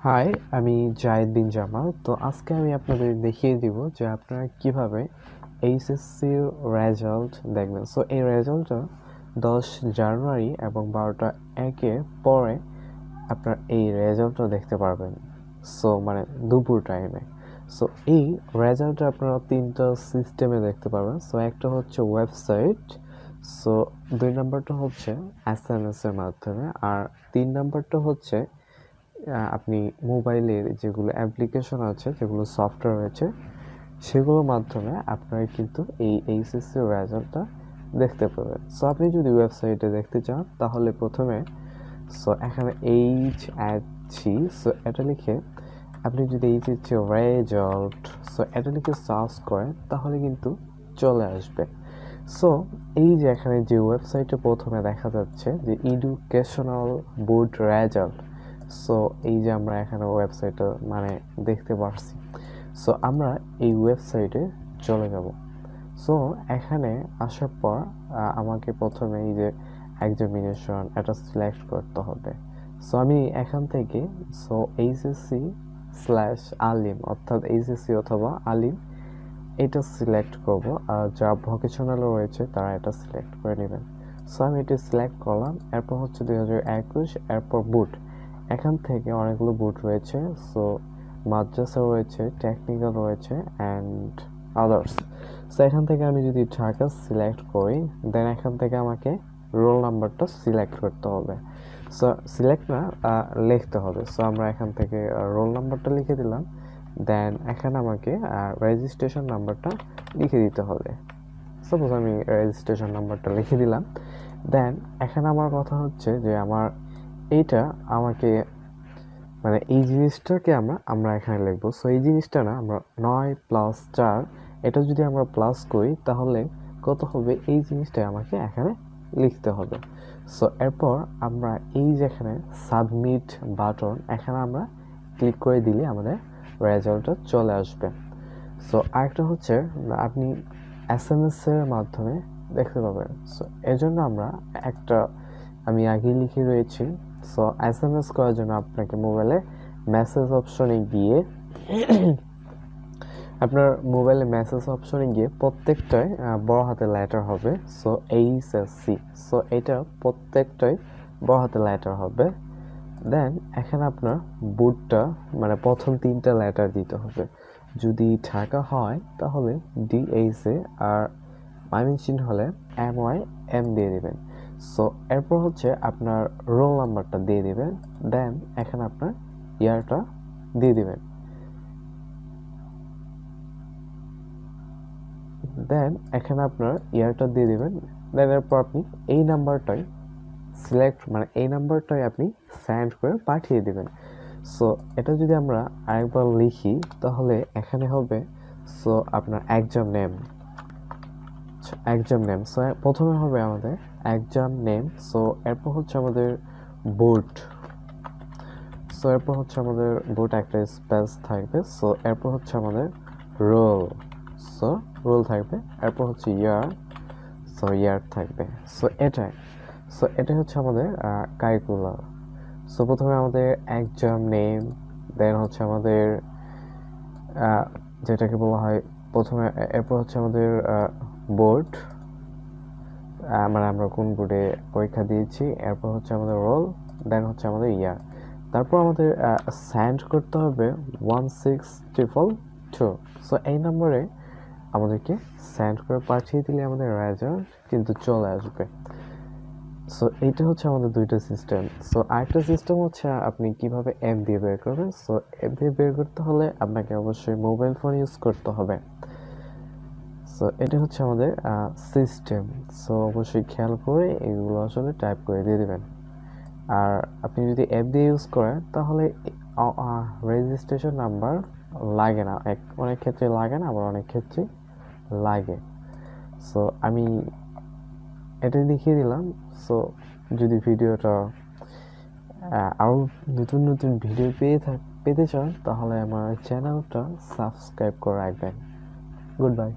High, আমি জাহিদ বিন জামাল। তো আজকে আমি আপনাদের দেখিয়ে দিব যে আপনারা কিভাবে এইচএসসির রেজাল্ট দেখবেন। সো এই রেজাল্টটা 10 জানুয়ারি এবং 12টা 1-এর পরে আপনার এই রেজাল্টটা দেখতে পারবেন। সো মানে দুপুর টাইমে। সো এই রেজাল্টটা আপনারা 3টা সিস্টেমে দেখতে পারবেন। সো একটা হচ্ছে ওয়েবসাইট, সো 2 নাম্বারটা হচ্ছে এসএমএস এর মাধ্যমে, আর 3 নাম্বারটা হচ্ছে আপনি মোবাইলের যেগুলো অ্যাপ্লিকেশন আছে, যেগুলো সফটওয়্যার রয়েছে, সেগুলোর মাধ্যমে আপনারা কিন্তু এই এইচএসসি রেজাল্টটা দেখতে পাবেন। সো আপনি যদি ওয়েবসাইটে দেখতে চান তাহলে প্রথমে এখানে HHC, এটা লিখে আপনি যদি HHC রেজাল্ট এটা লিখে সার্চ করেন তাহলে কিন্তু চলে আসবে। সো এই যে এখানে যে ওয়েবসাইটে প্রথমে দেখা যাচ্ছে যে এডুকেশনাল বোর্ড রেজাল্ট, সো এই যে আমরা এখানে ওয়েবসাইটটা মানে দেখতে পারছি। সো আমরা এই ওয়েবসাইটে চলে যাব। সো এখানে আসার পর আমাকে প্রথমে এই যে এক্সামিনেশন এটা সিলেক্ট করতে হবে। সো আমি এখান থেকে এইচএসসি স্ল্যাশ আলিম, অর্থাৎ এইচএসসি অথবা আলিম, এটা সিলেক্ট করব। আর যা ভোকেশনাল রয়েছে তারা এটা সিলেক্ট করে নেবেন। সো আমি এটা সিলেক্ট করলাম। এরপর হচ্ছে 2021, এরপর বুট। এখান থেকে অনেকগুলো বুট রয়েছে। সো মাদ্রাসা রয়েছে, টেকনিক্যাল রয়েছে অ্যান্ড আদার্স। সো এখান থেকে আমি যদি ঢাকা সিলেক্ট করি, দেন এখান থেকে আমাকে রোল নাম্বারটা সিলেক্ট করতে হবে। সো সিলেক্ট না, লিখতে হবে। সো আমরা এখান থেকে রোল নাম্বারটা লিখে দিলাম। দেন এখানে আমাকে রেজিস্ট্রেশন নাম্বারটা লিখে দিতে হবে। সাপোজ আমি রেজিস্ট্রেশন নাম্বারটা লিখে দিলাম। দেন এখানে আমার কথা হচ্ছে যে আমার এইটা আমাকে মানে এই জিনিসটাকে আমরা এখানে লিখবো। সো এই জিনিসটা না, আমরা 9+4 এটা যদি আমরা প্লাস করি তাহলে কত হবে, এই জিনিসটা আমাকে এখানে লিখতে হবে। সো এরপর আমরা এই যে এখানে সাবমিট বাটন, এখানে আমরা ক্লিক করে দিলে আমাদের রেজাল্টটা চলে আসবে। সো আরেকটা হচ্ছে আপনি এসএমএস এর মাধ্যমে দেখতে পাবেন। সো এজন্য আমি আগে লিখে রয়েছি। সো এসএমএস করার জন্য আপনাকে মোবাইলে মেসেজ অপশনে গিয়ে প্রত্যেকটাই বড় হাতের লেটার হবে। সো এইচএসসি, সো এটা প্রত্যেকটাই বড় হাতের লেটার হবে। দেন এখানে আপনার বুটটা মানে প্রথম 3টা লেটার দিতে হবে। যদি ঢাকা হয় তাহলে DHA, আর ময়মনসিংহ হলে MYM দিয়ে দেবেন। সো এরপর হচ্ছে আপনার রোল নাম্বারটা দিয়ে দিবেন। দেন এখানে আপনার ইয়ারটা দিয়ে দিবেন। দেন এখানে আপনার ইয়ারটা দিয়ে দিবেন। দেন এরপর আপনি এই নাম্বারটাই আপনি সেন্ড করে পাঠিয়ে দিবেন। সো এটা যদি আমরা আরেকবার লিখি তাহলে এখানে হবে আপনার এক্সাম নেম। সো প্রথমে হবে আমাদের এক্সাম নেম। সো এরপর হচ্ছে আমাদের বোর্ড। সো এরপর হচ্ছে আমাদের বোর্ড একটা স্পেস থাকবে। সো এরপর হচ্ছে আমাদের রোল। সো রোল থাকবে। এরপর হচ্ছে ইয়ার। সো ইয়ার থাকবে। সো এটাই হচ্ছে আমাদের কারিকুলার। সো প্রথমে আমাদের এক্সাম নেম, দেন হচ্ছে আমাদের যেটাকে বলা হয় প্রথমে, এরপর হচ্ছে আমাদের বোর্ড, মানে আমরা কোন বোর্ডে পরীক্ষা দিয়েছি, এরপর হচ্ছে আমাদের রোল, দেন হচ্ছে আমাদের ইয়ার। তারপর আমাদের সেন্ড করতে হবে 16222। সো এই নম্বরে আমাদেরকে সেন্ড করে পাঠিয়ে দিলে আমাদের রেজাল্ট কিন্তু চলে আসবে। সো এইটা হচ্ছে আমাদের 2টা সিস্টেম। সো আরেকটা সিস্টেম হচ্ছে আপনি কিভাবে অ্যাপ দিয়ে বের করবেন। সো অ্যাপ দিয়ে বের করতে হলে আপনাকে অবশ্যই মোবাইল ফোন ইউজ করতে হবে। সো এটা হচ্ছে আমাদের সিস্টেম। সো অবশ্যই খেয়াল করে এগুলো আসলে টাইপ করে দিয়ে দেবেন। আর আপনি যদি অ্যাপ দিয়ে ইউজ করেন তাহলে রেজিস্ট্রেশন নাম্বার লাগে না, অনেক ক্ষেত্রে লাগে না, আবার অনেক ক্ষেত্রে লাগে। সো আমি এটা দেখিয়ে দিলাম। সো যদি ভিডিওটা আরও নতুন নতুন ভিডিও পেতে চান তাহলে আমার চ্যানেলটা সাবস্ক্রাইব করে রাখবেন। Good bye.